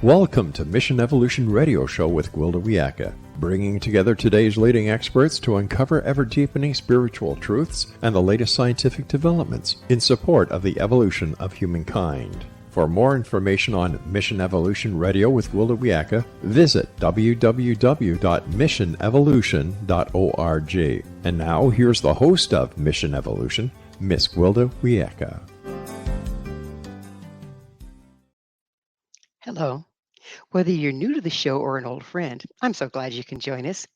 Welcome to Mission Evolution Radio Show with Gwilda Wiyaka, bringing together today's leading experts to uncover ever-deepening spiritual truths and the latest scientific developments in support of the evolution of humankind. For more information on Mission Evolution Radio with Gwilda Wiyaka, visit www.missionevolution.org. And now, here's the host of Mission Evolution, Miss Gwilda Wiyaka. Hello. Whether you're new to the show or an old friend, I'm so glad you can join us.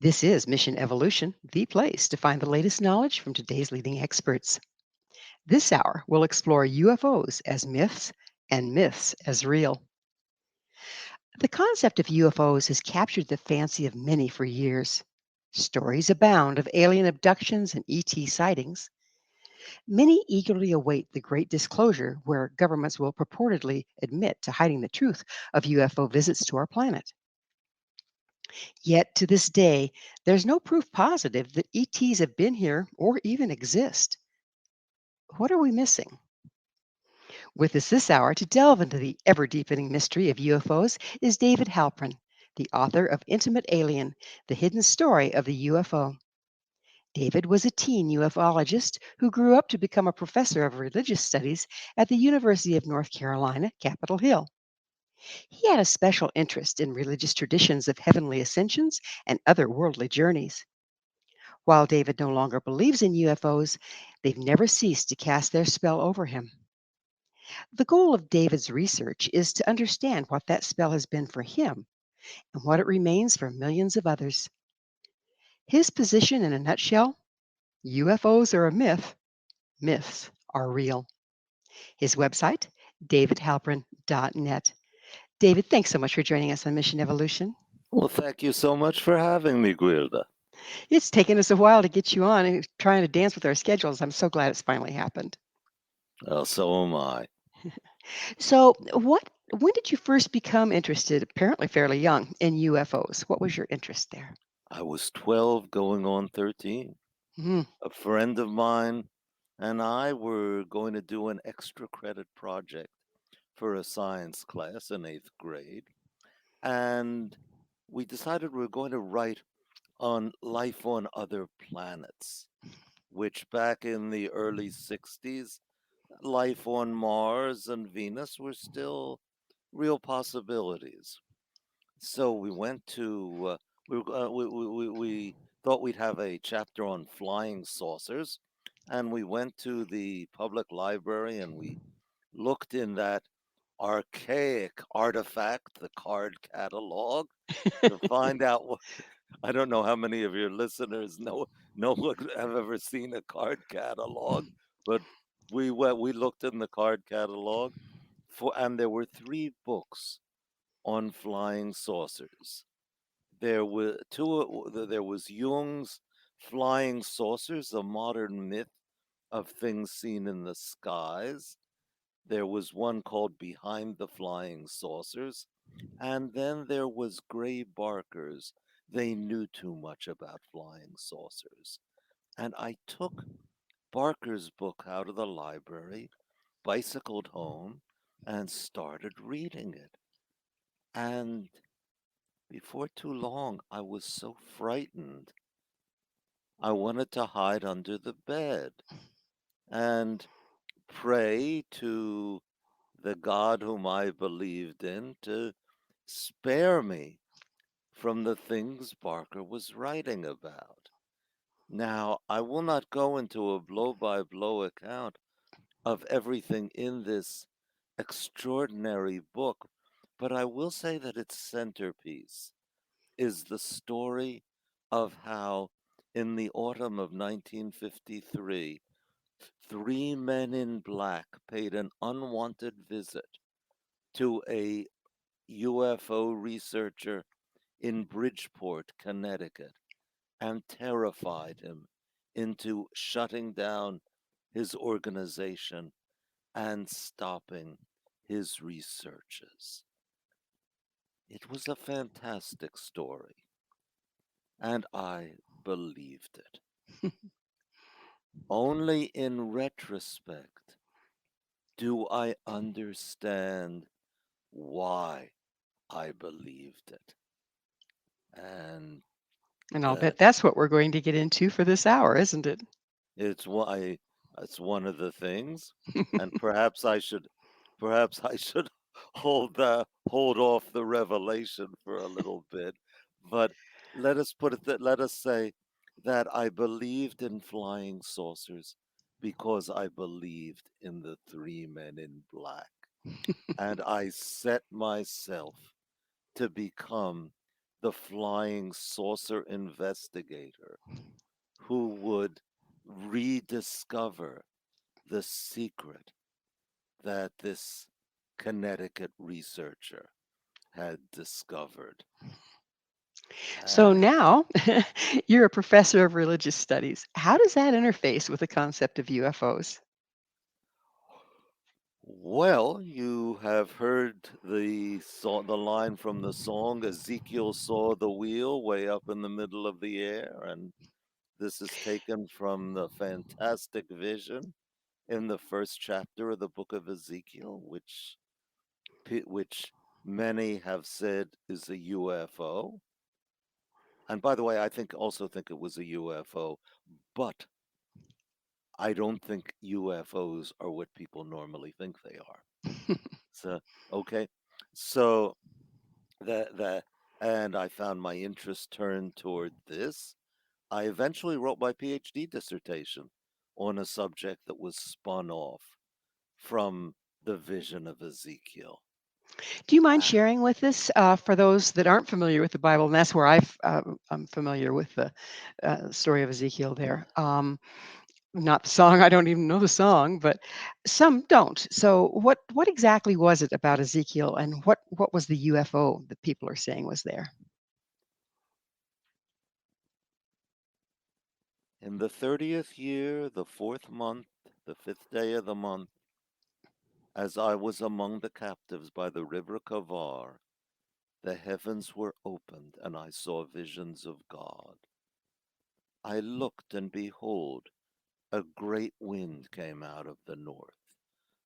This is Mission Evolution, the place to find the latest knowledge from today's leading experts. This hour, we'll explore UFOs as myths and myths as real. The concept of UFOs has captured the fancy of many for years. Stories abound of alien abductions and ET sightings. Many eagerly await the great disclosure where governments will purportedly admit to hiding the truth of UFO visits to our planet. Yet to this day, there's no proof positive that ETs have been here or even exist. What are we missing? With us this hour to delve into the ever-deepening mystery of UFOs is David Halperin, the author of Intimate Alien, The Hidden Story of the UFO. David was a teen ufologist who grew up to become a professor of religious studies at the University of North Carolina, Capitol Hill. He had a special interest in religious traditions of heavenly ascensions and otherworldly journeys. While David no longer believes in UFOs, they've never ceased to cast their spell over him. The goal of David's research is to understand what that spell has been for him and what it remains for millions of others. His position in a nutshell: UFOs are a myth, myths are real. His website, davidhalperin.net. David, thanks so much for joining us on Mission Evolution. Well, thank you so much for having me, Gwilda. It's taken us a while to get you on and trying to dance with our schedules. I'm so glad it's finally happened. Well, so am I. So, when did you first become interested, apparently fairly young, in UFOs? What was your interest there? I was 12 going on 13. A friend of mine and I were going to do an extra credit project for a science class in 8th grade. And we decided we were going to write on life on other planets, which back in the early 60s, life on Mars and Venus were still real possibilities. So we went to, we thought we'd have a chapter on flying saucers, and we went to the public library and we looked in that archaic artifact, the card catalog, to find out what. I don't know how many of your listeners know have ever seen a card catalog, but we looked in the card catalog and there were 3 books on flying saucers. There were there was Jung's Flying Saucers, a modern myth of things seen in the skies. There was one called Behind the Flying Saucers. And then there was Gray Barker's They Knew Too Much About Flying Saucers. And I took Barker's book out of the library, bicycled home, and started reading it. And before too long, I was so frightened. I wanted to hide under the bed and pray to the God whom I believed in to spare me from the things Barker was writing about. Now, I will not go into a blow-by-blow account of everything in this extraordinary book, but I will say that its centerpiece is the story of how, in the autumn of 1953, 3 men in black paid an unwanted visit to a UFO researcher in Bridgeport, Connecticut, and terrified him into shutting down his organization and stopping his researches. It was a fantastic story, and I believed it. Only in retrospect do I understand why I believed it. And And I'll that bet that's what we're going to get into for this hour, isn't it? it's why it's one of the things. And perhaps I should hold off the revelation for a little bit. But let us say that I believed in flying saucers because I believed in the three men in black. And I set myself to become the flying saucer investigator who would rediscover the secret that this Connecticut researcher had discovered. So And now you're a professor of religious studies. How does that interface with the concept of UFOs? well, you have heard the line from the song, Ezekiel saw the wheel way up in the middle of the air, and this is taken from the fantastic vision in the first chapter of the book of Ezekiel, which many have said is a UFO. And by the way, also think it was a UFO, but I don't think UFOs are what people normally think they are. So okay, so that and I found my interest turned toward this. I eventually wrote my PhD dissertation on a subject that was spun off from the vision of Ezekiel. Do you mind Ah, sharing with us, for those that aren't familiar with the Bible, and that's where I'm familiar with the story of Ezekiel there. Not the song, I don't even know the song, but some don't. So what exactly was it about Ezekiel, and what was the UFO that people are saying was there? in the 30th year, the fourth month, the fifth day of the month, as I was among the captives by the river Kavar, the heavens were opened, and I saw visions of God. I looked, and behold, a great wind came out of the north,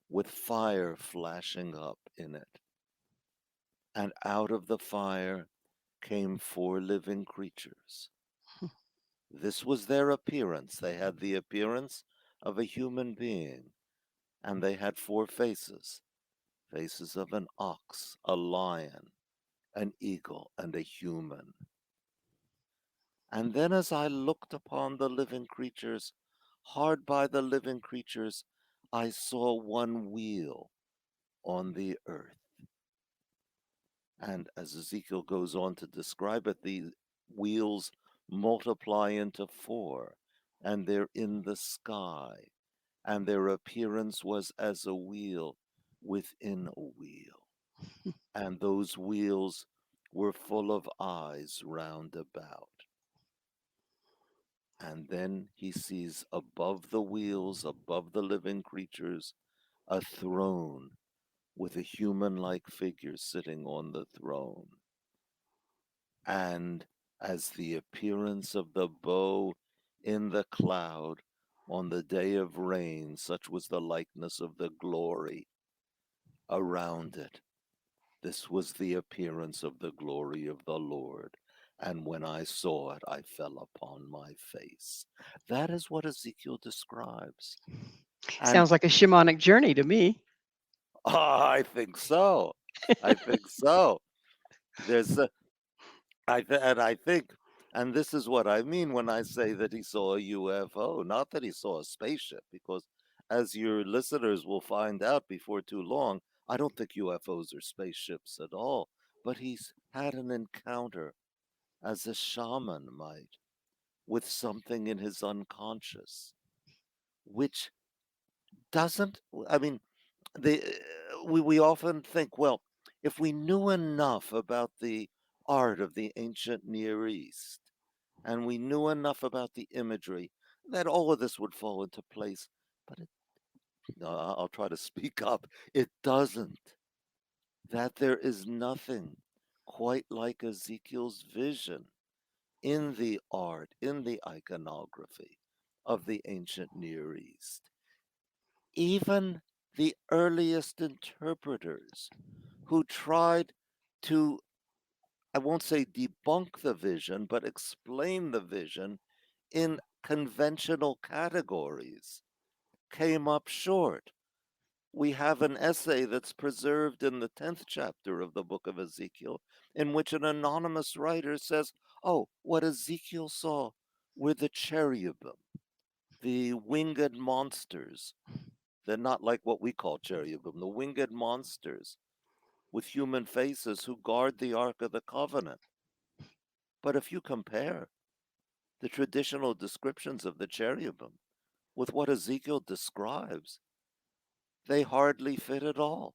with fire flashing up in it. And out of the fire came four living creatures. This was their appearance. They had the appearance of a human being, and they had four faces: faces of an ox, a lion, an eagle, and a human. And then, as I looked upon the living creatures, hard by the living creatures, I saw one wheel on the earth. And as Ezekiel goes on to describe it, the wheels multiply into four, and they're in the sky, and their appearance was as a wheel within a wheel. And those wheels were full of eyes round about. And then he sees above the wheels, above the living creatures, a throne with a human like figure sitting on the throne. And as the appearance of the bow in the cloud on the day of rain, such was the likeness of the glory around it. This was the appearance of the glory of the Lord. And when I saw it, I fell upon my face. That is what Ezekiel describes. And Sounds like a shamanic journey to me. I think so. I think so. There's a, and I think, and this is what I mean when I say that he saw a UFO, not that he saw a spaceship, because as your listeners will find out before too long, I don't think UFOs are spaceships at all. But he's had an encounter, as a shaman might, with something in his unconscious, which doesn't, I mean, the we often think, well, if we knew enough about the art of the ancient Near East, and we knew enough about the imagery, that all of this would fall into place. But no, I'll try to speak up. It doesn't. That there is nothing quite like Ezekiel's vision in the art, in the iconography of the ancient Near East. Even the earliest interpreters who tried to, I won't say debunk the vision, but explain the vision in conventional categories, came up short. We have an essay that's preserved in the 10th chapter of the book of Ezekiel, in which an anonymous writer says, oh, what Ezekiel saw were the cherubim, the winged monsters. They're not like what we call cherubim, the winged monsters with human faces who guard the Ark of the Covenant. But if you compare the traditional descriptions of the cherubim with what Ezekiel describes, they hardly fit at all.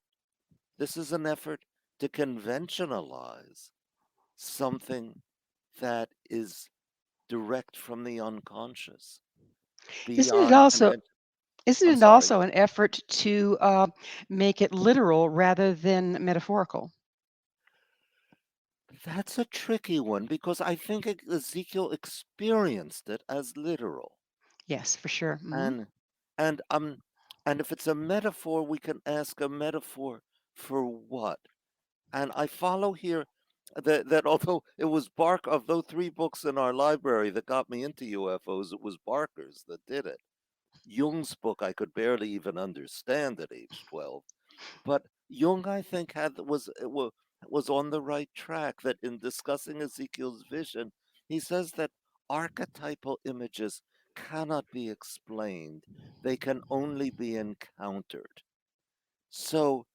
This is an effort to conventionalize something that is direct from the unconscious, Isn't it beyond also convention. isn't I'm it sorry. also an effort to make it literal rather than metaphorical? That's a tricky one because I think Ezekiel experienced it as literal. Yes, for sure. And and um and if it's a metaphor, we can ask a metaphor for what? And I follow here that although it was although three books in our library that got me into UFOs, it was Barker's that did it. Jung's book I could barely even understand at age 12. But Jung, I think, was on the right track. That in discussing Ezekiel's vision, he says that archetypal images cannot be explained; they can only be encountered. So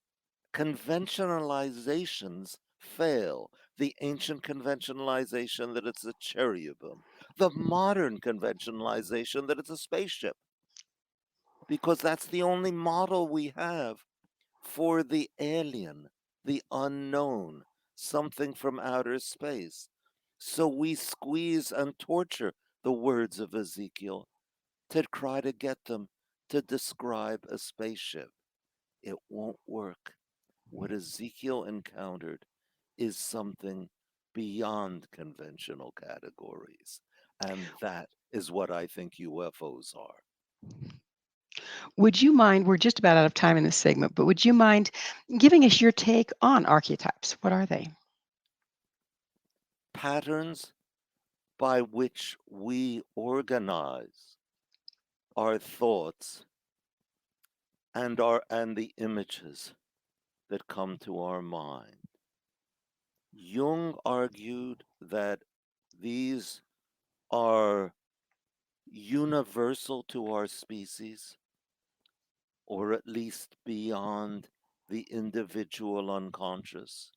conventionalizations fail. The ancient conventionalization that it's a cherubim, the modern conventionalization that it's a spaceship, because that's the only model we have for the alien, the unknown, something from outer space. So we squeeze and torture the words of Ezekiel to try to get them to describe a spaceship. It won't work. What Ezekiel encountered is something beyond conventional categories. And that is what I think UFOs are. Would you mind, we're just about out of time in this segment, but would you mind giving us your take on archetypes? What are they? Patterns by which we organize our thoughts and the images that come to our mind. Jung argued that these are universal to our species, or at least beyond the individual unconscious.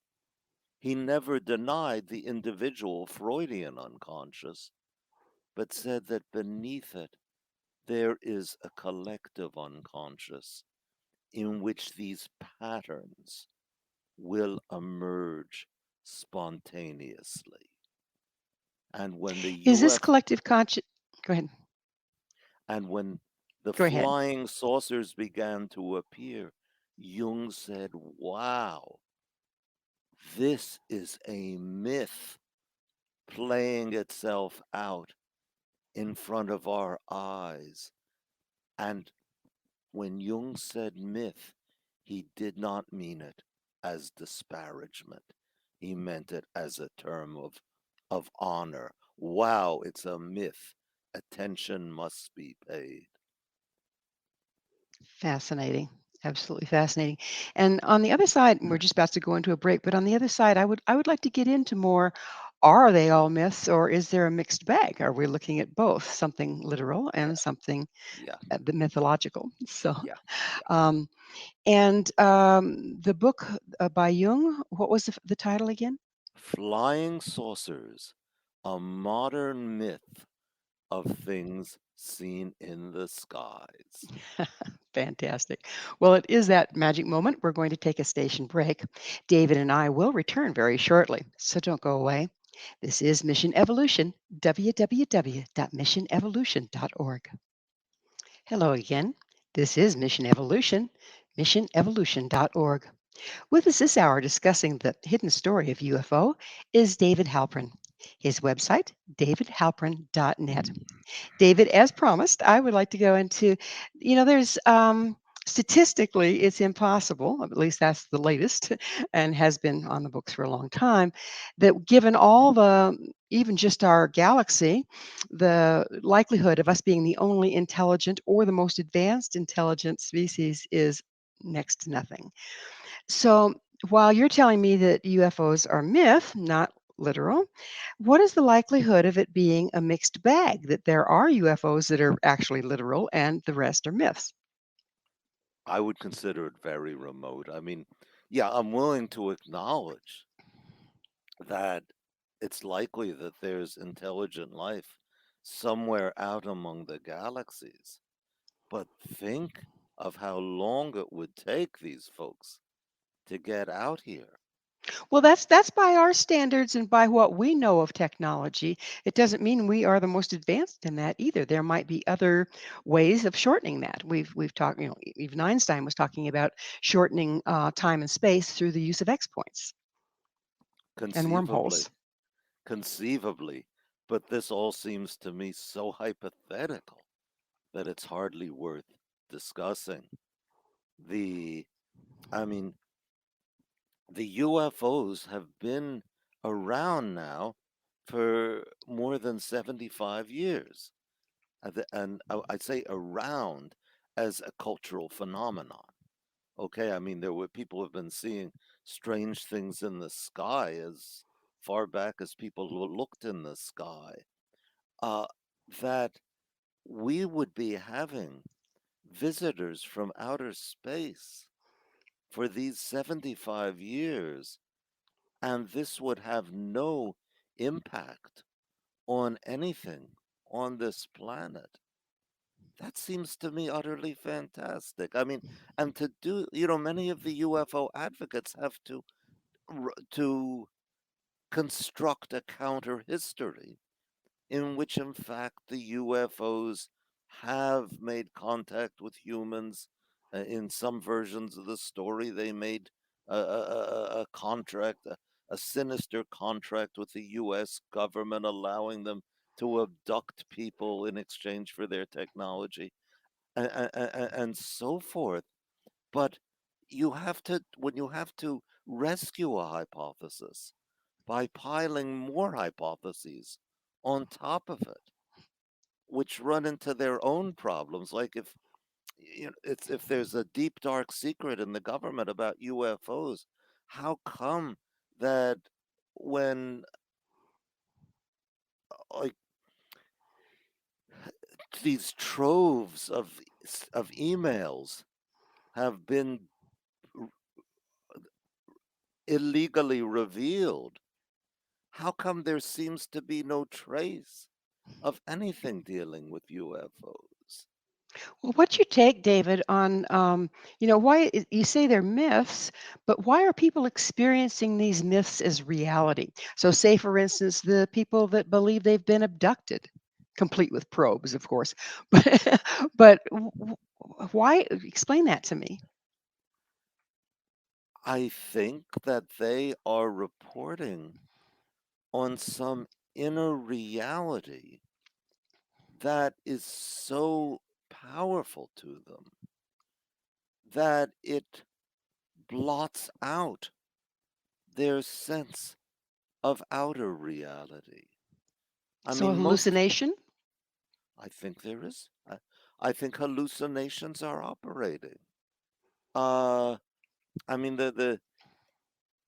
He never denied the individual Freudian unconscious, but said that beneath it there is a collective unconscious in which these patterns will emerge spontaneously. And when the Is this UF collective conscious? Go ahead. and when the Go ahead. flying saucers began to appear, Jung said, wow, this is a myth playing itself out in front of our eyes. And when Jung said myth, he did not mean it as disparagement. He meant it as a term of honor. Wow, it's a myth. Attention must be paid. Fascinating. Absolutely fascinating. And on the other side, we're just about to go into a break, but on the other side, I would like to get into more. Are they all myths or is there a mixed bag? Are we looking at both, something literal Yeah, and something yeah, the mythological? So, yeah. um, and the book by Jung, what was the title again? Flying saucers, a modern myth of things seen in the skies. Fantastic. Well, it is that magic moment. We're going to take a station break. David and I will return very shortly, so don't go away. This is Mission Evolution, www.missionevolution.org. Hello again. This is Mission Evolution, missionevolution.org. With us this hour discussing the hidden story of UFO is David Halperin. His website, davidhalperin.net. David, as promised, I would like to go into, there's Statistically, it's impossible, at least that's the latest, and has been on the books for a long time, that given all the, even just our galaxy, the likelihood of us being the only intelligent or the most advanced intelligent species is next to nothing. So while you're telling me that UFOs are myth, not literal, what is the likelihood of it being a mixed bag, that there are UFOs that are actually literal and the rest are myths? I would consider it very remote. I mean, yeah, I'm willing to acknowledge that it's likely that there's intelligent life somewhere out among the galaxies. But think of how long it would take these folks to get out here. Well, that's by our standards and by what we know of technology. It doesn't mean we are the most advanced in that either. There might be other ways of shortening that. We've talked, even Einstein was talking about shortening time and space through the use of X points and Conceivably, wormholes. conceivably. But this all seems to me so hypothetical that it's hardly worth discussing. The, I mean, the UFOs have been around now for more than 75 years. I'd say around as a cultural phenomenon. Okay, I mean, there were people have been seeing strange things in the sky as far back as people looked in the sky. Uh, that we would be having visitors from outer space for these 75 years, and this would have no impact on anything on this planet. That seems to me utterly fantastic. I mean, and to do, many of the UFO advocates have to construct a counter history in which, in fact, the UFOs have made contact with humans. In some versions of the story, they made a contract, a sinister contract with the US government, allowing them to abduct people in exchange for their technology and so forth. But when you have to rescue a hypothesis by piling more hypotheses on top of it, which run into their own problems. Like if there's a deep dark secret in the government about UFOs, how come that when like these troves of emails have been illegally revealed, how come there seems to be no trace of anything dealing with UFOs? Well, what's your take, David, on, why you say they're myths, but why are people experiencing these myths as reality? So, say, for instance, the people that believe they've been abducted, complete with probes, of course, but why? Explain that to me. I think that they are reporting on some inner reality that is so powerful to them that it blots out their sense of outer reality. I So, mean, most, hallucination. I think there is. I think hallucinations are operating. Uh, I mean,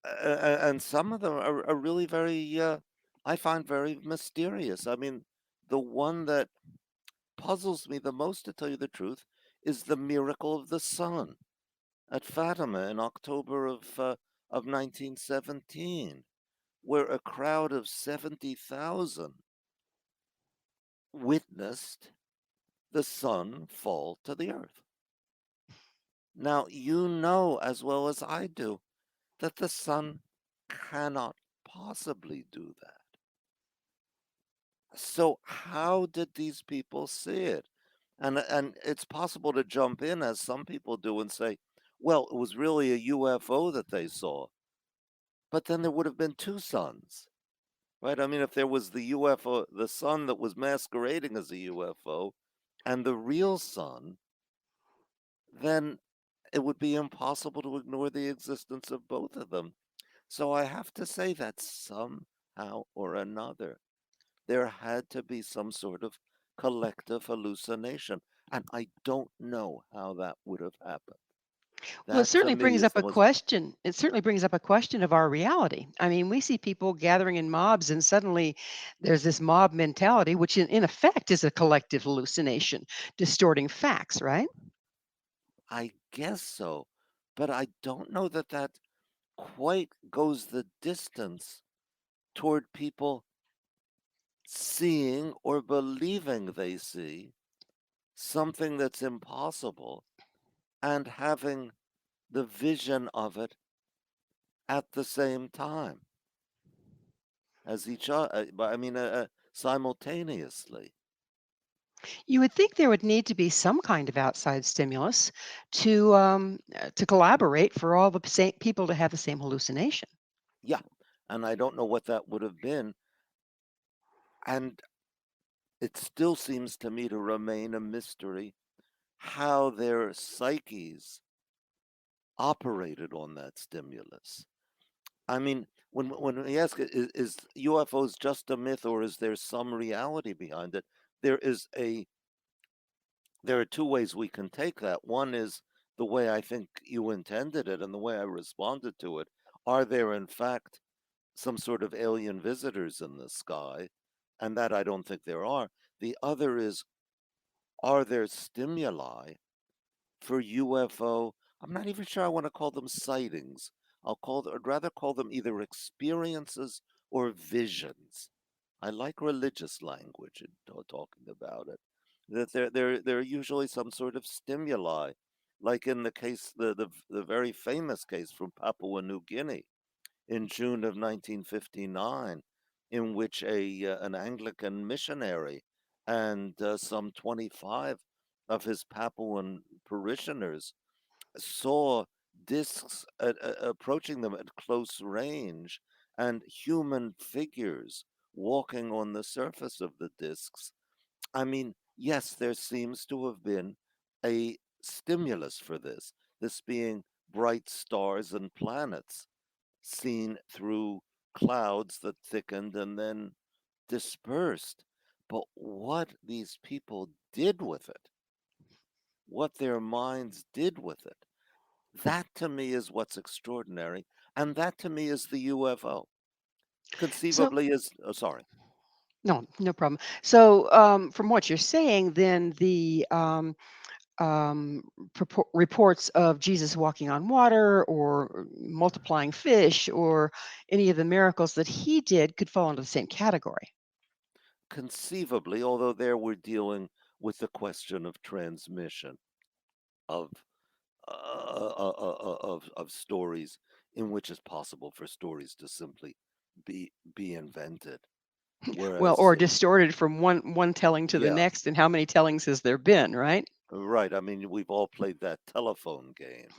and some of them are really very, I find very mysterious. I mean, the one that puzzles me the most, to tell you the truth, is the miracle of the sun at Fatima in October of 1917, where a crowd of 70,000 witnessed the sun fall to the earth. Now, you know as well as I do that the sun cannot possibly do that. So, how did these people see it? And it's possible to jump in, as some people do, and say, well, it was really a UFO that they saw. But then there would have been two suns, right? I mean, if there was the UFO, the sun that was masquerading as a UFO, and the real sun, then it would be impossible to ignore the existence of both of them. So I have to say that somehow or another, there had to be some sort of collective hallucination. And I don't know how that would have happened. Well, it That to certainly me brings is up the a most. question. It certainly brings up a question of our reality. I mean, we see people gathering in mobs, and suddenly there's this mob mentality, which in effect is a collective hallucination, distorting facts, right? I guess so. But I don't know that that quite goes the distance toward people seeing or believing they see something that's impossible and having the vision of it at the same time as each other. I mean, simultaneously. You would think there would need to be some kind of outside stimulus to collaborate for all the same people to have the same hallucination. Yeah. And I don't know what that would have been. And it still seems to me to remain a mystery how their psyches operated on that stimulus. I mean, when we ask, is UFOs just a myth or is there some reality behind it? There is a there are two ways we can take that. One is the way I think you intended it and the way I responded to it. Are there in fact some sort of alien visitors in the sky? And that I don't think there are. The other is, are there stimuli for UFO? I'm not even sure I want to call them sightings. I'd rather call them either experiences or visions. I like religious language in talking about it. That there are usually some sort of stimuli, like in the case, the very famous case from Papua New Guinea in June of 1959, in which an Anglican missionary and some 25 of his Papuan parishioners saw discs approaching them at close range and human figures walking on the surface of the discs. I mean, yes, there seems to have been a stimulus for this being bright stars and planets seen through clouds that thickened and then dispersed. But what these people did with it, what their minds did with it, that to me is what's extraordinary. And that to me is the UFO. So, Conceivably is, oh, sorry, no, no problem. So, from what you're saying, then the um, reports of Jesus walking on water or multiplying fish or any of the miracles that he did could fall into the same category. conceivably, although there we're dealing with the question of transmission of of stories in which it's possible for stories to simply be invented. Well, Whereas, or distorted from one telling to the yeah, next, and how many tellings has there been, right? right. I mean, we've all played that telephone game,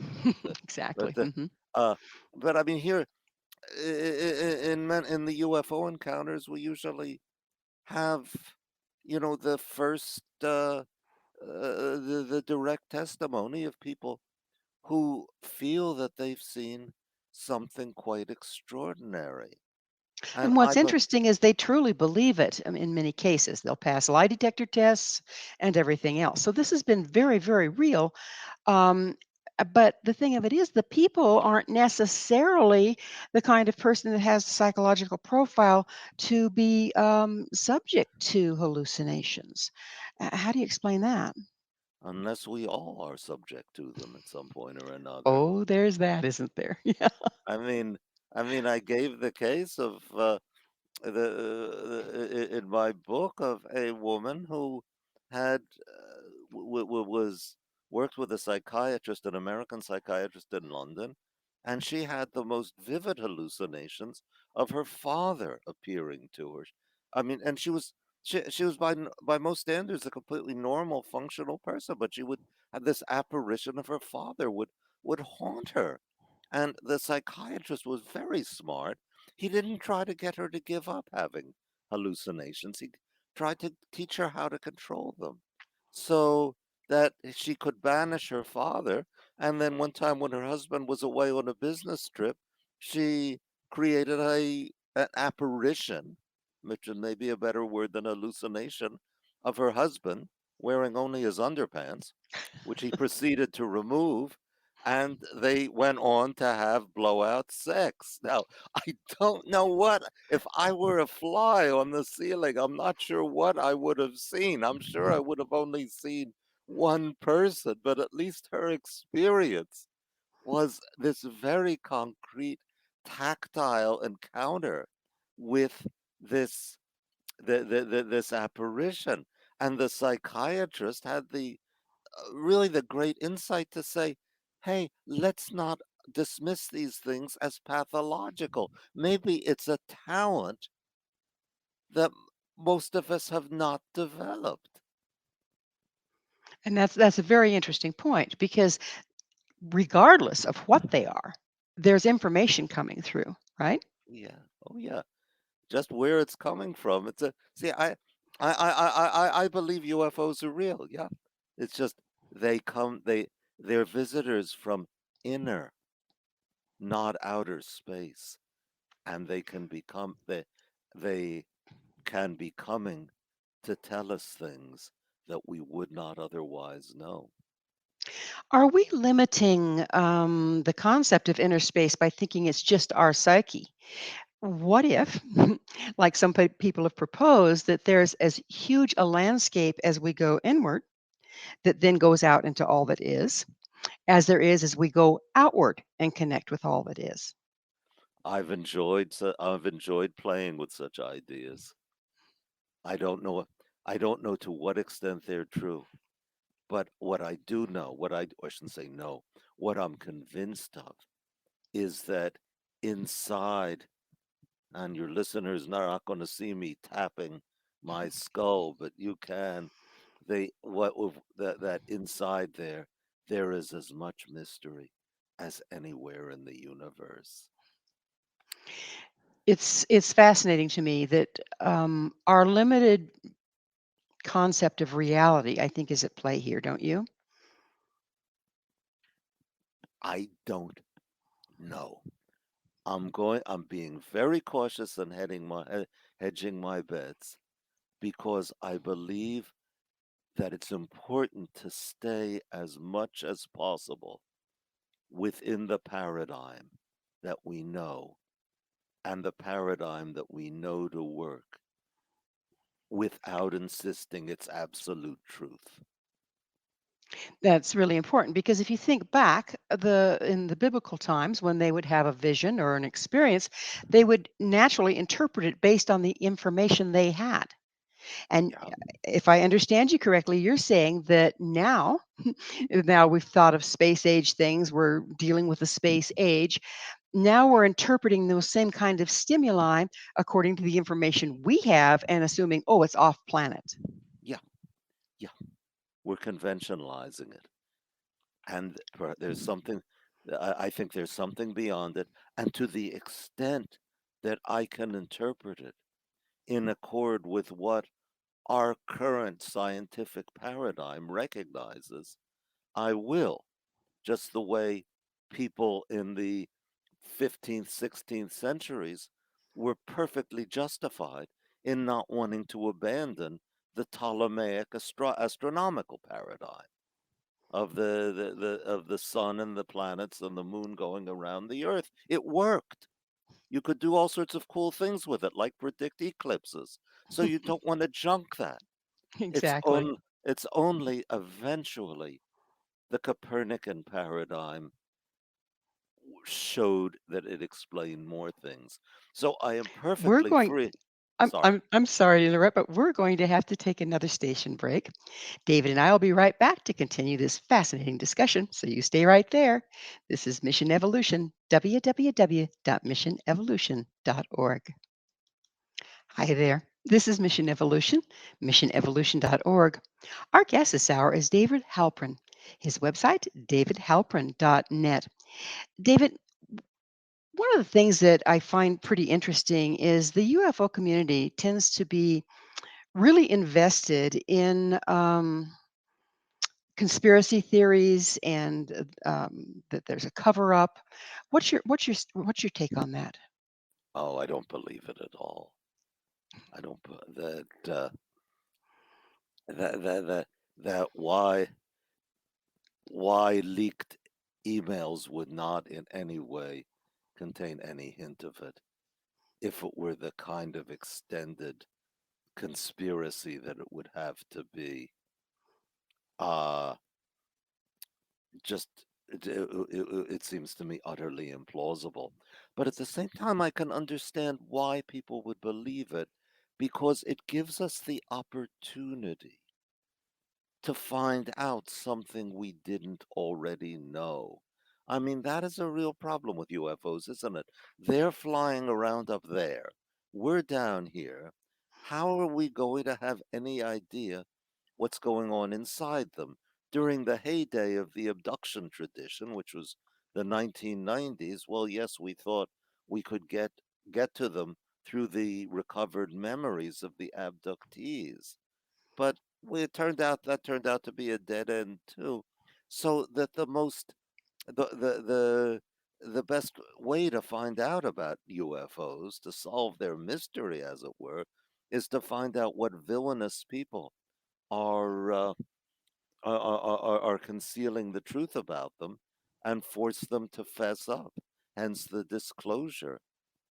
but Exactly. the, uh, but I mean here in the UFO encounters, we usually have, the first the direct testimony of people who feel that they've seen something quite extraordinary. And And what's interesting is they truly believe it. In many cases, they'll pass lie detector tests and everything else. So this has been very, very real. Um, but the thing of it is, the people aren't necessarily the kind of person that has a psychological profile to be subject to hallucinations. How do you explain that? unless we all are subject to them at some point or another. Oh, there's that, isn't there? Yeah. I mean, I gave the case of in my book of a woman who had was worked with a psychiatrist, an American psychiatrist in London, and she had the most vivid hallucinations of her father appearing to her. I mean, and she was by most standards a completely normal, functional person, but she would have this apparition of her father would haunt her, and the psychiatrist was very smart. He didn't try to get her to give up having hallucinations. He tried to teach her how to control them so that she could banish her father And then one time when her husband was away on a business trip, she created an apparition, which may be a better word than hallucination, of her husband wearing only his underpants, which he proceeded to remove, and they went on to have blowout sex. Now, I don't know what, if I were a fly on the ceiling, I'm not sure what I would have seen. I'm sure I would have only seen one person, but at least her experience was this very concrete, tactile encounter with this this apparition. And the psychiatrist had the really the great insight to say, hey, let's not dismiss these things as pathological. Maybe it's a talent that most of us have not developed. And that's a very interesting point because regardless of what they are, there's information coming through, right? Yeah. Oh, yeah. Just where it's coming from. It's a see. I believe UFOs are real. Yeah. It's just they come. They're visitors from inner, not outer space, and they can be coming to tell us things that we would not otherwise know. Are we limiting the concept of inner space by thinking it's just our psyche? What if, like some people have proposed, that there's as huge a landscape as we go inward that then goes out into all that is, as there is as we go outward and connect with all that is? I've enjoyed playing with such ideas. I don't know I don't know to what extent they're true. But what I do know, I shouldn't say no, what I'm convinced of is that inside, and your listeners are not going to see me tapping my skull, but you can. That inside there is as much mystery as anywhere in the universe. It's fascinating to me that our limited concept of reality, I think, is at play here, don't you? I don't know. I'm being very cautious and hedging my bets because I believe that it's important to stay as much as possible within the paradigm that we know and the paradigm that we know to work without insisting it's absolute truth. That's really important because if you think back, in the biblical times when they would have a vision or an experience, they would naturally interpret it based on the information they had. And Yeah. if I understand you correctly, you're saying that now, now we've thought of space age things, we're dealing with the space age. Now we're interpreting those same kind of stimuli according to the information we have and assuming, oh, it's off planet. Yeah. Yeah. We're conventionalizing it. And there's something, I think there's something beyond it. And to the extent that I can interpret it in accord with what our current scientific paradigm recognizes, I will, just the way people in the 15th, 16th centuries were perfectly justified in not wanting to abandon the Ptolemaic astronomical paradigm of the sun and the planets and the moon going around the earth. It worked. You could do all sorts of cool things with it, like predict eclipses. So you don't want to junk that. It's Exactly. on it's only eventually the Copernican paradigm showed that it explained more things. So I am We're perfectly going free. I'm Sorry. I'm I'm sorry to interrupt, but we're going to have to take another station break. David and I will be right back to continue this fascinating discussion, so you stay right there. This is Mission Evolution, www.missionevolution.org. Hi there. This is Mission Evolution, missionevolution.org. Our guest this hour is David Halperin. His website, davidhalperin.net. David, one of the things that I find pretty interesting is the UFO community tends to be really invested in conspiracy theories and that there's a cover up. What's your take on that? Oh, I don't believe it at all. I don't that that that that why leaked emails would not in any way contain any hint of it if it were the kind of extended conspiracy that it would have to be. Uh, just it seems to me utterly implausible. But at the same time, I can understand why people would believe it because it gives us the opportunity to find out something we didn't already know. I mean, that is a real problem with UFOs, isn't it? They're flying around up there. We're down here. How are we going to have any idea what's going on inside them? During the heyday of the abduction tradition, which was the 1990s, well, yes, we thought we could get to them through the recovered memories of the abductees. But it turned out to be a dead end too. So that the best way to find out about UFOs, to solve their mystery, as it were, is to find out what villainous people are are concealing the truth about them and force them to fess up. Hence the disclosure,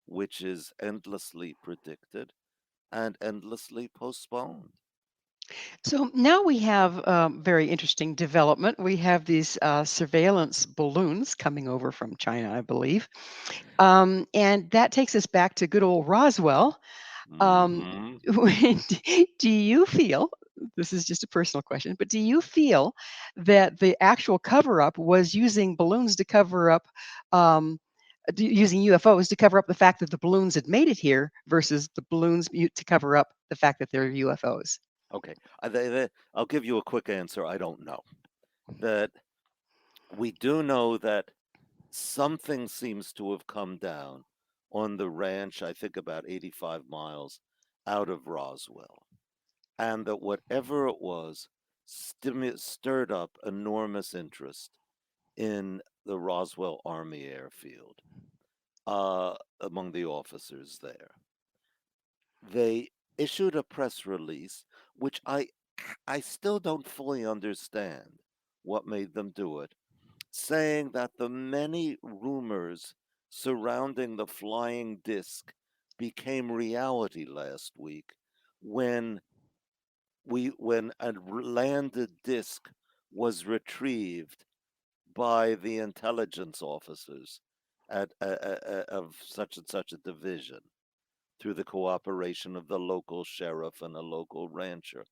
which is endlessly predicted and endlessly postponed. So now we have very interesting development. We have these surveillance balloons coming over from China, I believe. And that takes us back to good old Roswell. Um, Hmm. do you feel, this is just a personal question, but do you feel that the actual cover up was using balloons to cover up, using UFOs to cover up the fact that the balloons had made it here versus the balloons to cover up the fact that they're UFOs? Okay, I'll give you a quick answer. I don't know. That we do know that something seems to have come down on the ranch, I think about 85 miles out of Roswell, and that whatever it was stirred up enormous interest in the Roswell Army Airfield among the officers there. They issued a press release, which I still don't fully understand what made them do it, saying that the many rumors surrounding the flying disc became reality last week when when a landed disc was retrieved by the intelligence officers of such and such a division through the cooperation of the local sheriff and a local rancher.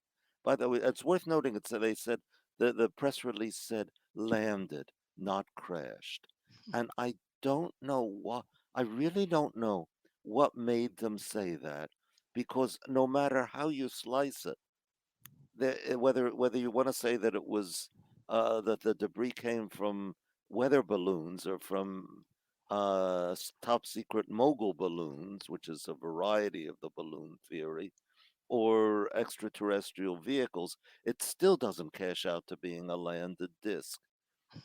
By the way, it's worth noting they said the press release said landed, not crashed. And I don't know what I really don't know what made them say that because no matter how you slice it, whether you want to say that it was that the debris came from weather balloons or from top secret mogul balloons, which is a variety of the balloon theory, or extraterrestrial vehicles, it still doesn't cash out to being a landed disc.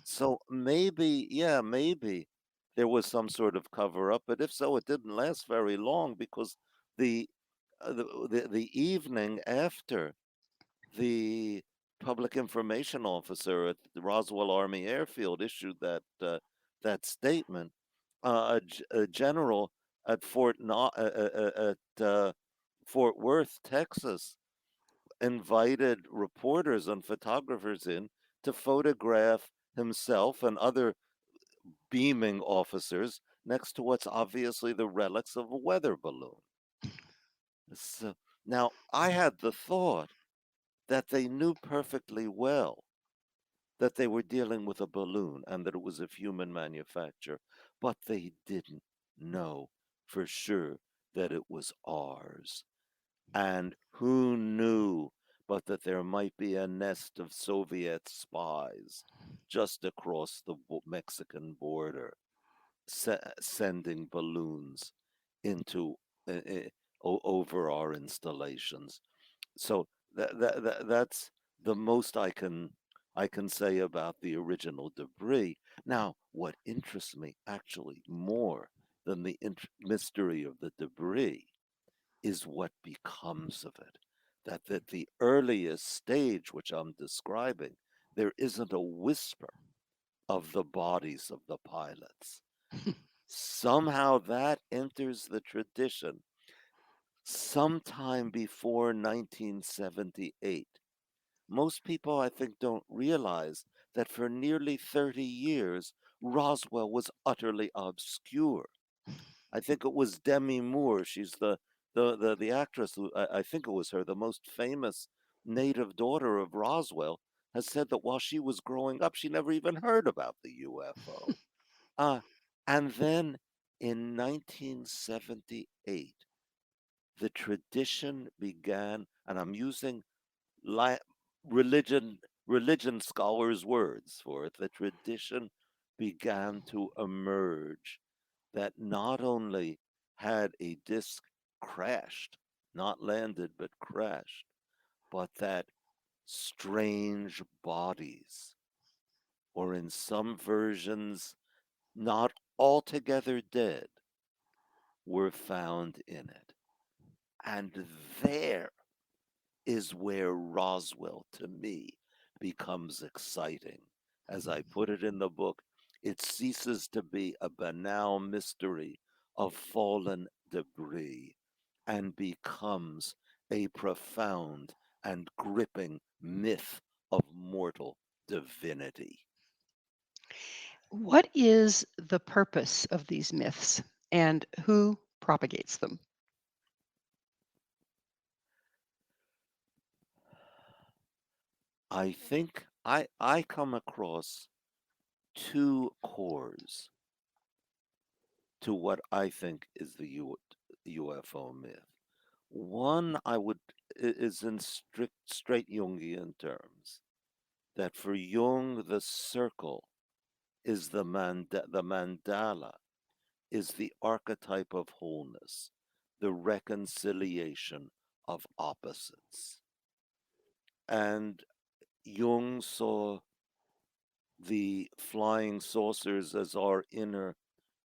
So maybe, yeah, maybe there was some sort of cover up, but if so, it didn't last very long because the the evening after the public information officer at the Roswell Army Airfield issued that statement. A general at Fort Worth, Texas, invited reporters and photographers in to photograph himself and other beaming officers next to what's obviously the relics of a weather balloon. So now I had the thought that they knew perfectly well that they were dealing with a balloon and that it was of human manufacture, but they didn't know for sure that it was ours. And who knew but that there might be a nest of Soviet spies just across the Mexican border sending balloons into over our installations. So that's the most I can I can say about the original debris. Now, what interests me actually more than the mystery of the debris is what becomes of it. That at the earliest stage, which I'm describing, there isn't a whisper of the bodies of the pilots. Somehow that enters the tradition sometime before 1978. Most people, I think, don't realize that for nearly 30 years, Roswell was utterly obscure. I think it was Demi Moore. She's the actress who, I think it was her, the most famous native daughter of Roswell, has said that while she was growing up, she never even heard about the UFO. Uh, and then in 1978, the tradition began, and I'm using li- religion religion scholars' words for it. The tradition began to emerge that not only had a disk crashed, not landed, but crashed, but that strange bodies, or in some versions, not altogether dead, were found in it. And there is where Roswell, to me, becomes exciting. As I put it in the book, it ceases to be a banal mystery of fallen debris and becomes a profound and gripping myth of mortal divinity. What is the purpose of these myths and who propagates them? I think I come across two cores to what I think is the UFO myth. One I would is in straight Jungian terms, that for Jung the circle is the mandala is the archetype of wholeness, the reconciliation of opposites. And Jung saw the flying saucers as our inner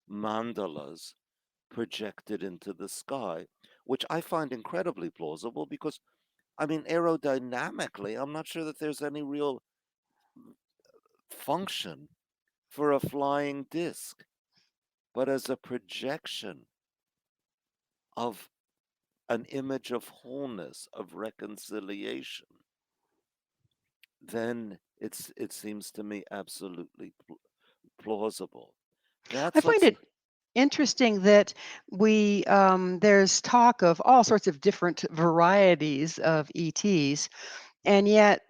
mandalas projected into the sky, which I find incredibly plausible because, I mean, aerodynamically, I'm not sure that there's any real function for a flying disc, but as a projection of an image of wholeness, of reconciliation, then it seems to me absolutely plausible. I That's find let's it interesting that there's talk of all sorts of different varieties of ETs, and yet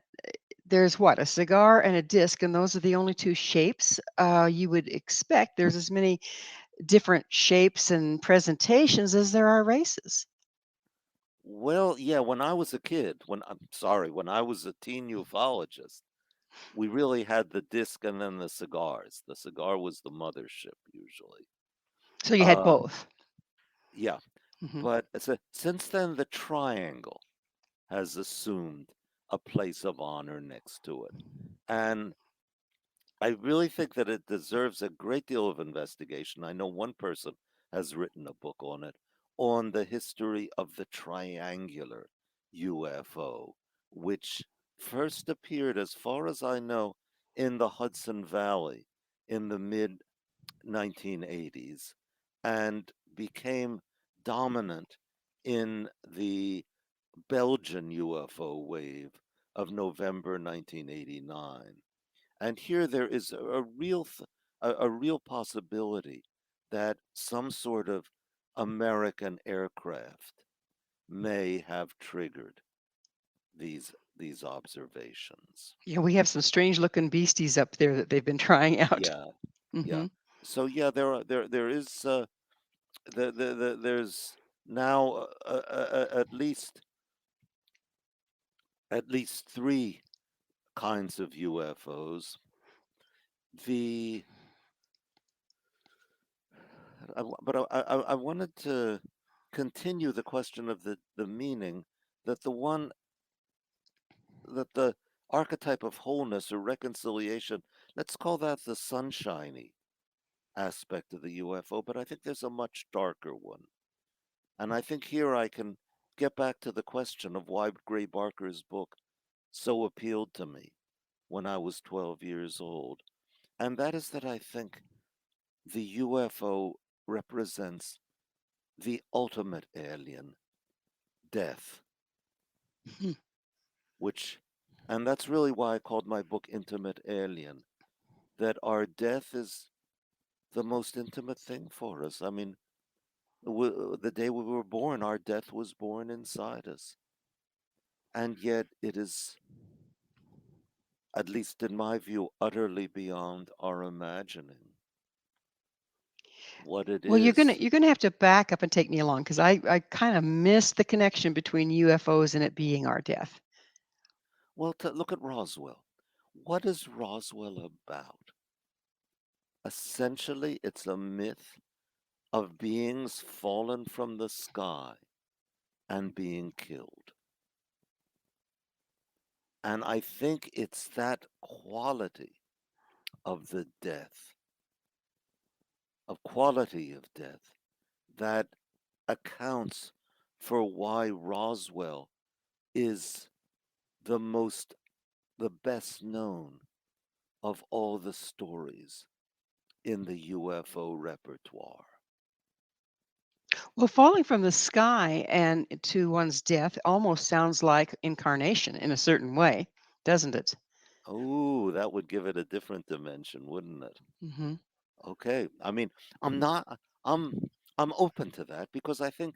there's what, a cigar and a disc, and those are the only two shapes. You would expect there's as many different shapes and presentations as there are races. Well, yeah, when I was a kid, when I was a teen ufologist, we really had the disc and then the cigars. The cigar was the mothership usually. So you had Uh, both. yeah, Hmm. but since then the triangle has assumed a place of honor next to it, and I really think that it deserves a great deal of investigation. I know one person has written a book on the history of the triangular UFO, which first appeared, as far as I know, in the Hudson Valley in the mid 1980s and became dominant in the Belgian UFO wave of November 1989. And here there is a real possibility that some sort of American aircraft may have triggered these observations. Yeah, we have some strange looking beasties up there that they've been trying out. Yeah, yeah. Hmm. So yeah, there is there's now at least three kinds of UFOs. The but I wanted to continue the question of the meaning that the one that the archetype of wholeness or reconciliation. Let's call that the sunshiny aspect of the UFO, but I think there's a much darker one. And I think here I can get back to the question of why Gray Barker's book so appealed to me when I was 12 years old. And that is that I think the UFO represents the ultimate alien, death, Hmm. which, and that's really why I called my book Intimate Alien, that our death is the most intimate thing for us. I mean, the day we were born, our death was born inside us. And yet it is, at least in my view, utterly beyond our imagining what it Well, you're gonna is. you're gonna have to back up and take me along because I kind of missed the connection between UFOs and it being our death. Well, to look at Roswell. What is Roswell about? Essentially, it's a myth of beings fallen from the sky and being killed. And I think it's that quality of the death, of quality of death, that accounts for why Roswell is the most, the best known of all the stories in the UFO repertoire. Well, falling from the sky and to one's death almost sounds like incarnation in a certain way, doesn't it? Oh, that would give it a different dimension, wouldn't it? Hmm. Okay. I mean, I'm not, I'm, I'm open to that because I think,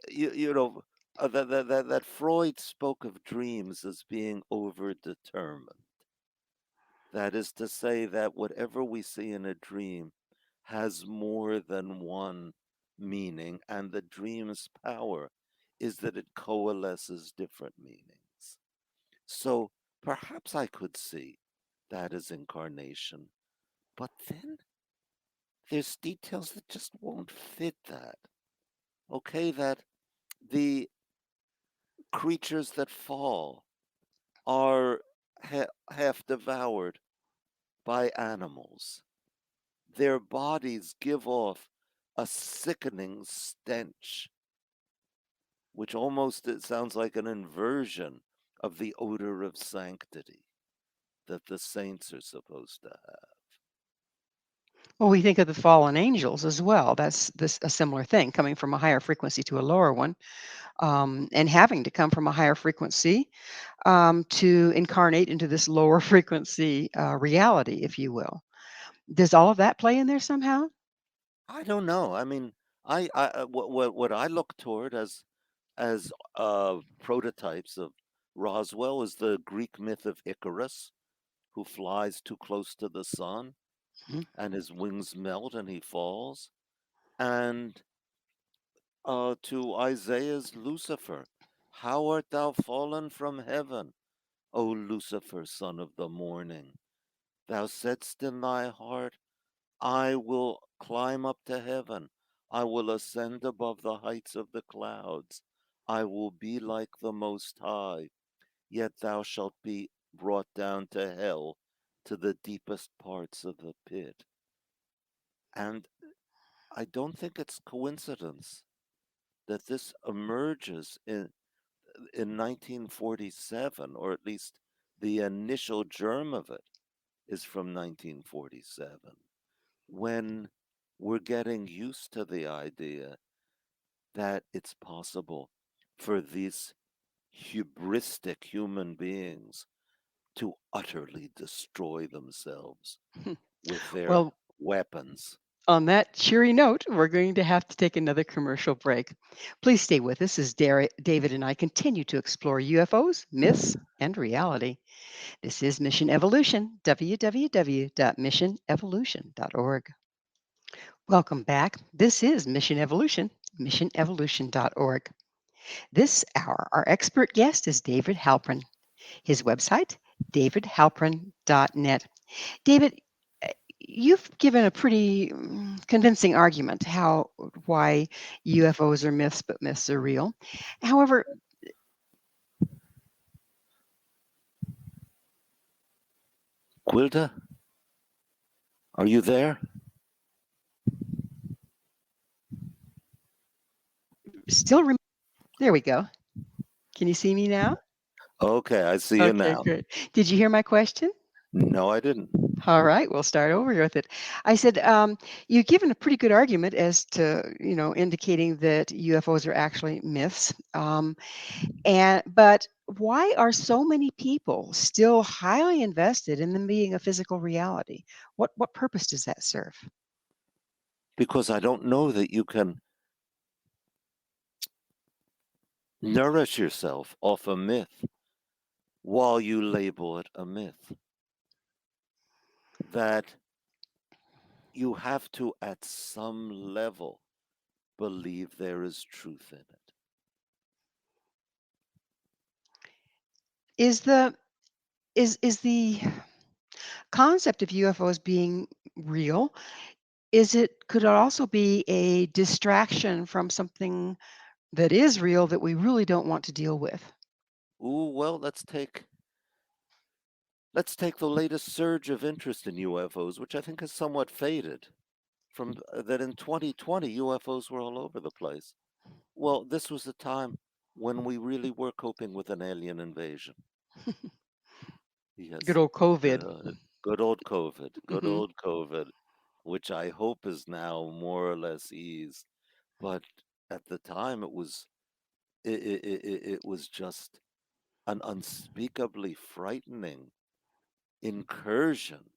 you know, that Freud spoke of dreams as being overdetermined. That is to say that whatever we see in a dream has more than one meaning, and the dream's power is that it coalesces different meanings. So perhaps I could see that as incarnation, but then there's details that just won't fit that. Okay, that the creatures that fall are half devoured by animals. Their bodies give off a sickening stench, which almost it sounds like an inversion of the odor of sanctity that the saints are supposed to have. Well, we think of the fallen angels as well. That's this a similar thing, coming from a higher frequency to a lower one, and having to come from a higher frequency to incarnate into this lower frequency reality, if you will. Does all of that play in there somehow? I don't know. I mean, what I look toward as prototypes of Roswell is the Greek myth of Icarus, who flies too close to the sun Mhm. and his wings melt and he falls, and to Isaiah's Lucifer, how art thou fallen from heaven, O Lucifer, son of the morning? Thou saidst in thy heart, I will climb up to heaven. I will ascend above the heights of the clouds. I will be like the Most High. Yet thou shalt be brought down to hell, to the deepest parts of the pit. And I don't think it's coincidence that this emerges in 1947, or at least the initial germ of it is from 1947, when we're getting used to the idea that it's possible for these hubristic human beings to utterly destroy themselves with their Well, weapons. on that cheery note, we're going to have to take another commercial break. Please stay with us as David and I continue to explore UFOs, myths, and reality. This is Mission Evolution, www.missionevolution.org. Welcome back. This is Mission Evolution, missionevolution.org. This hour, our expert guest is David Halperin. His website, davidhalperin.net. David, you've given a pretty convincing argument why UFOs are myths, but myths are real. However, Gwilda, are you there? Still, there we go. Can you see me now? Okay, I see you Okay, now. good. Did you hear my question? No, I didn't. All right, we'll start over with it. I said, you've given a pretty good argument as to, indicating that UFOs are actually myths. But why are so many people still highly invested in them being a physical reality? What purpose does that serve? Because I don't know that you can nourish yourself off a myth while you label it a myth. That you have to, at some level, believe there is truth in it. Is the concept of UFOs being real? Could it also be a distraction from something that is real that we really don't want to deal with? Ooh, well, let's take the latest surge of interest in UFOs, which I think has somewhat faded from that in 2020 UFOs were all over the place. Well, this was a time when we really were coping with an alien invasion. Good Yes. old COVID. Good old COVID. Good Hmm. old COVID, which I hope is now more or less eased. But at the time, it was just an unspeakably frightening incursion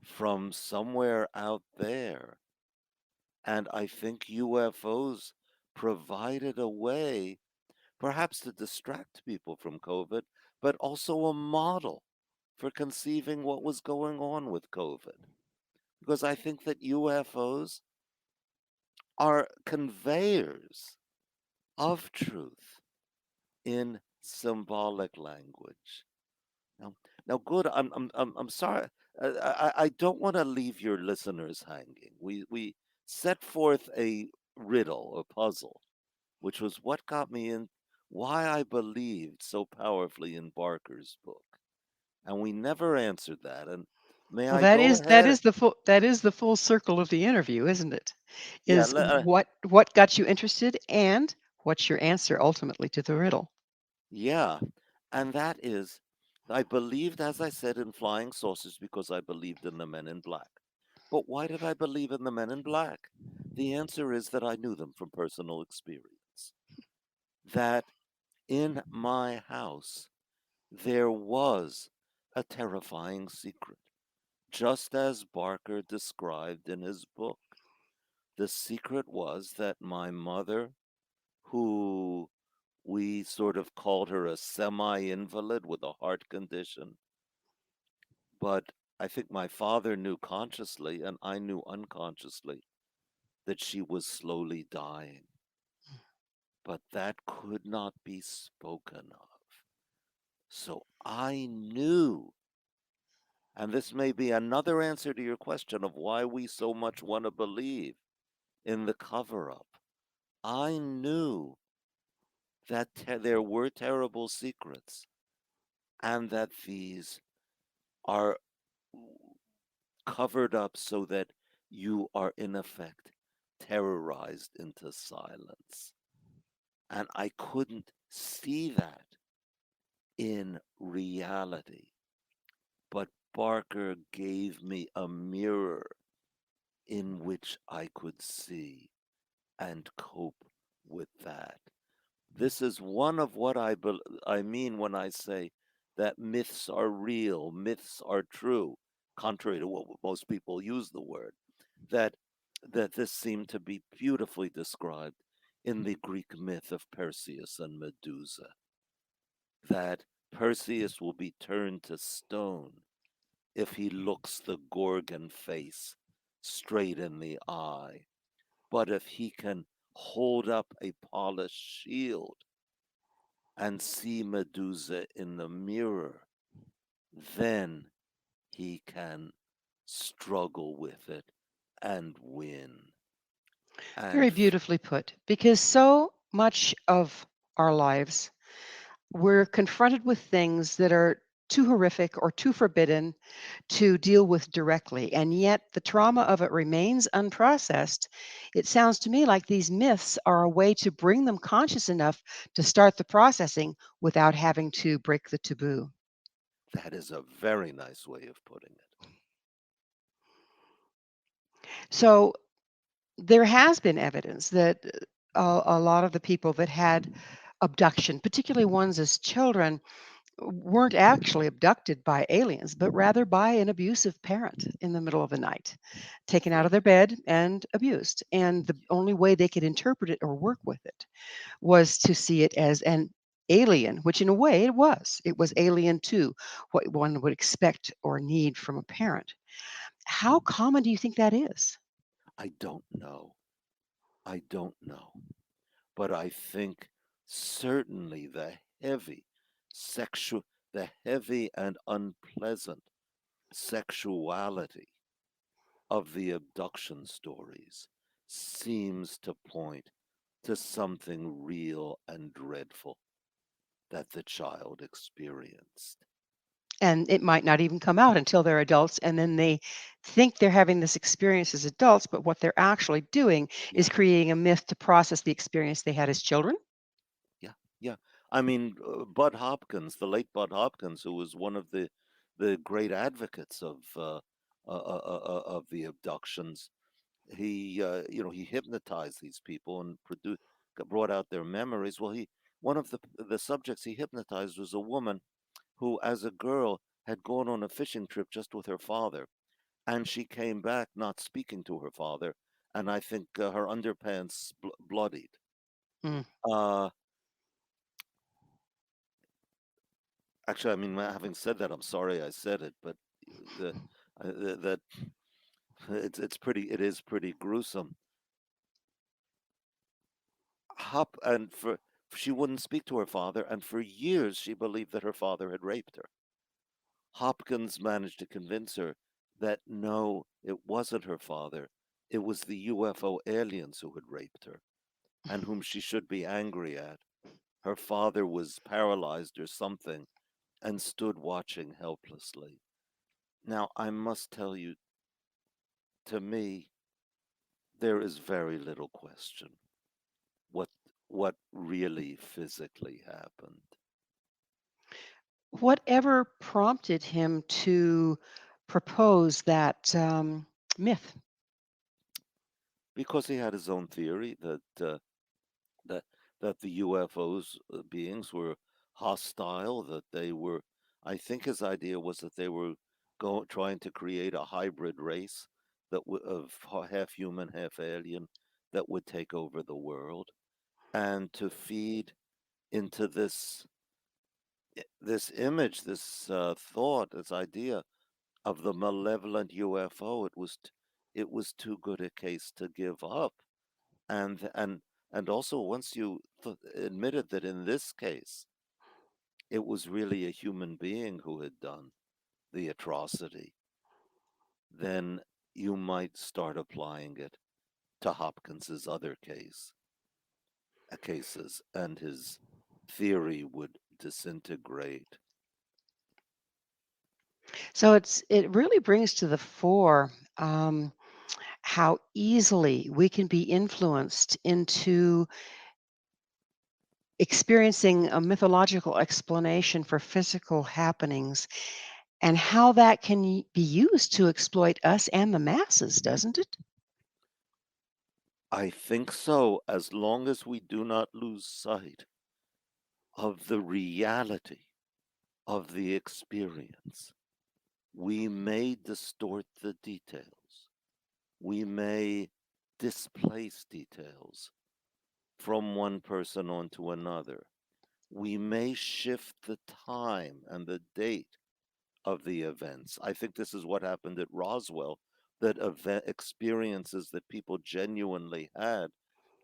from somewhere out there. And I think UFOs provided a way, perhaps to distract people from COVID, but also a model for conceiving what was going on with COVID. Because I think that UFOs are conveyors of truth in symbolic language. Now, good. I'm sorry. I don't want to leave your listeners hanging. We set forth a riddle, a puzzle, which was what got me in, why I believed so powerfully in Barker's book, and we never answered that. And may Well, I that go is that ahead? is the full circle of the interview, isn't it? Yeah, Is what got you interested and what's your answer ultimately to the riddle? yeah, and that is, I believed, as I said, in flying saucers because I believed in the men in black. But why did I believe in the men in black? The answer is that I knew them from personal experience. That in my house there was a terrifying secret, just as Barker described in his book. The secret was that my mother, who we sort of called her a semi-invalid with a heart condition, but I think my father knew consciously and I knew unconsciously that she was slowly dying. But that could not be spoken of. So I knew, and this may be another answer to your question of why we so much want to believe in the cover up. I knew that there were terrible secrets and that these are covered up so that you are, in effect, terrorized into silence. And I couldn't see that in reality. But Barker gave me a mirror in which I could see and cope with that. This is one of what I mean when I say that myths are real, myths are true, contrary to what most people use the word. That this seemed to be beautifully described in the Greek myth of Perseus and Medusa. That Perseus will be turned to stone if he looks the Gorgon face straight in the eye. But if he can hold up a polished shield and see Medusa in the mirror, then he can struggle with it and win. Very And beautifully put, because so much of our lives we're confronted with things that are too horrific or too forbidden to deal with directly, and yet the trauma of it remains unprocessed. It sounds to me like these myths are a way to bring them conscious enough to start the processing without having to break the taboo. That is a very nice way of putting it. So there has been evidence that a lot of the people that had abduction, particularly ones as children, weren't actually abducted by aliens, but rather by an abusive parent in the middle of the night, taken out Very, of their bed and abused. And the only way they could interpret it or work with it was to see it as an alien, which in a way it was. It was alien to what one would expect or need from a parent. How common do you think that is? I don't know. I don't know. But I think certainly sexual, the heavy and unpleasant sexuality of the abduction stories seems to point to something real and dreadful that the child experienced. And it might not even come out until they're adults, and then they think they're having this experience as adults, but what they're actually doing is Yeah, creating a myth to process the experience they had as children. yeah, yeah. I mean, Bud Hopkins, the late Bud Hopkins, who was one of the great advocates of the abductions, he hypnotized these people and brought out their memories. Well, he one of the subjects he hypnotized was a woman who, as a girl, had gone on a fishing trip just with her father, and she came back not speaking to her father, and I think her underpants bloodied. Mm. Uh, Actually, I mean, having said that, I'm sorry I said it, but the that it is pretty gruesome. Hop and for She wouldn't speak to her father, and for years she believed that her father had raped her. Hopkins managed to convince her that no, it wasn't her father. It was the UFO aliens who had raped her and whom she should be angry at. Her father was paralyzed or something and stood watching helplessly. Now, I must tell you, to me, there is very little question what what really physically happened. Whatever prompted him to propose that myth? Because he had his own theory that that the UFOs beings were hostile, that they were. I think his idea was that they were trying to create a hybrid race of half human, half alien that would take over the world, and to feed into this image, this thought, this idea of the malevolent UFO. It was too good a case to give up, and and and also once you admitted that in this case it was really a human being who had done the atrocity, then you might start applying it to Hopkins's other cases, and his theory would disintegrate. So it really brings to the fore how easily we can be influenced into experiencing a mythological explanation for physical happenings and how that can be used to exploit us and the masses, doesn't it? I think so, as long as we do not lose sight of the reality of the experience. We may distort the details. We may displace details from one person onto another. We may shift the time and the date of the events. I think this is what happened at Roswell, that experiences that people genuinely had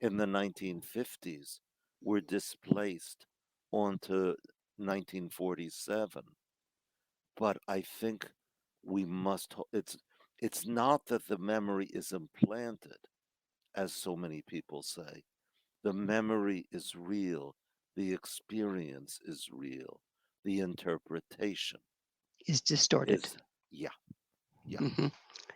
in the 1950s were displaced onto 1947. But I think we must, it's not that the memory is implanted, as so many people say. The memory is real. The experience is real. The interpretation is distorted. Yeah. Mm-hmm.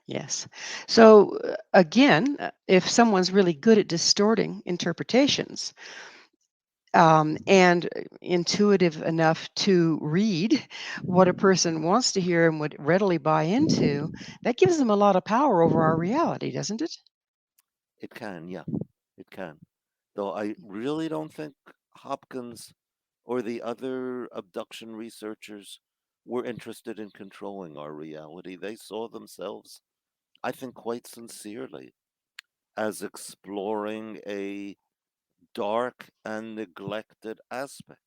Yes. So again, if someone's really good at distorting interpretations, and intuitive enough to read what a person wants to hear and would readily buy into, that gives them a lot of power over our reality, doesn't it? It can, yeah, it can. Though I really don't think Hopkins or the other abduction researchers were interested in controlling our reality. They saw themselves, I think, quite sincerely as exploring a dark and neglected aspect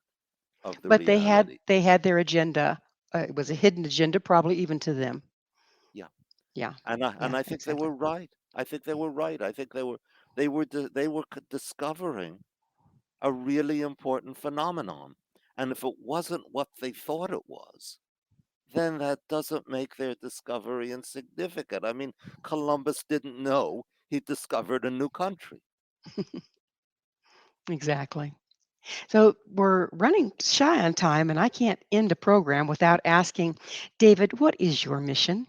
of the But reality. they had their agenda. It was a hidden agenda, probably even to them. Yeah, Yeah, and yeah, I think they exactly. were right. I think they were right. I think they were discovering a really important phenomenon. And if it wasn't what they thought it was, then that doesn't make their discovery insignificant. I mean, Columbus didn't know he discovered a new country. Exactly. So we're running shy on time, and I can't end a program without asking, David, what is your mission?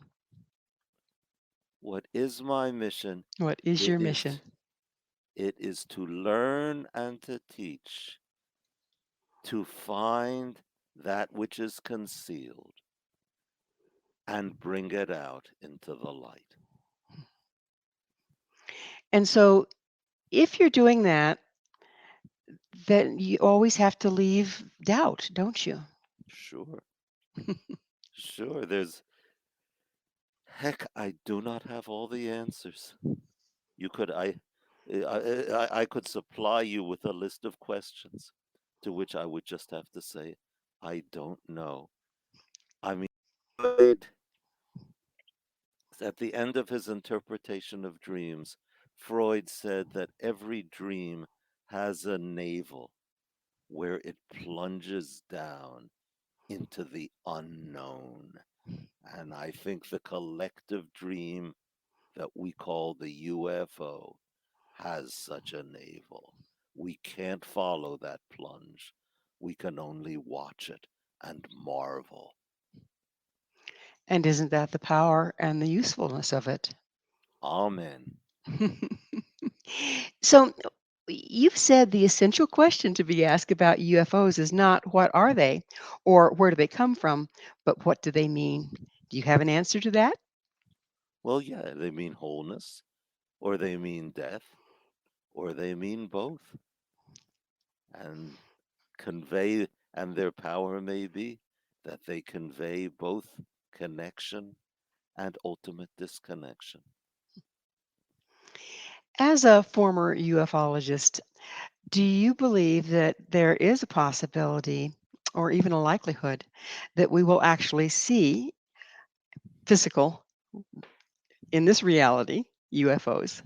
What is my mission? What is It your is mission? it is to learn and to teach, to find that which is concealed and bring it out into the light. And so if you're doing that, then you always have to leave doubt, don't you? Sure, sure. There's heck, I do not have all the answers. You could I could supply you with a list of questions to which I would just have to say I don't know. I mean, Freud, at the end of his interpretation of dreams, Freud said that every dream has a navel where it plunges down into the unknown. And I think the collective dream that we call the UFO has such a navel. We can't follow that plunge. We can only watch it and marvel. And isn't that the power and the usefulness of it? Amen. So you've said the essential question to be asked about UFOs is not what are they or where do they come from, but what do they mean? Do you have an answer to that? Well, yeah, they mean wholeness, or they mean death, or they mean both. And and their power may be that they convey both connection and ultimate disconnection. As a former ufologist, do you believe that there is a possibility or even a likelihood that we will actually see physical in this reality UFOs?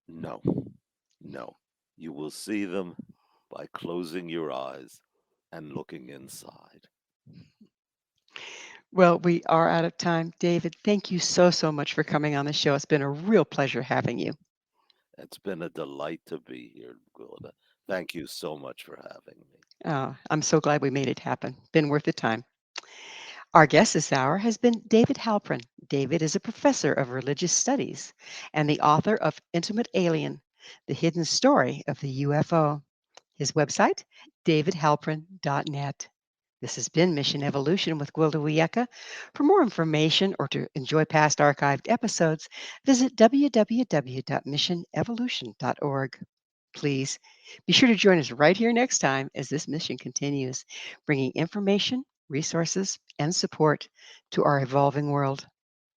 No, no. You will see them by closing your eyes and looking inside. Well, we are out of time. David, thank you so, so much for coming on the show. It's been a real pleasure having you. It's been a delight to be here, Gwilda. Thank you so much for having me. I'm so glad we made it happen. Been worth the time. Our guest this hour has been David Halperin. David is a professor of religious studies and the author of Intimate Alien, The Hidden Story of the UFO. His website, davidhalperin.net. This has been Mission Evolution with Gwilda Wiyaka. For more information or to enjoy past archived episodes, visit www.missionevolution.org. Please be sure to join us right here next time as this mission continues, bringing information, resources, and support to our evolving world.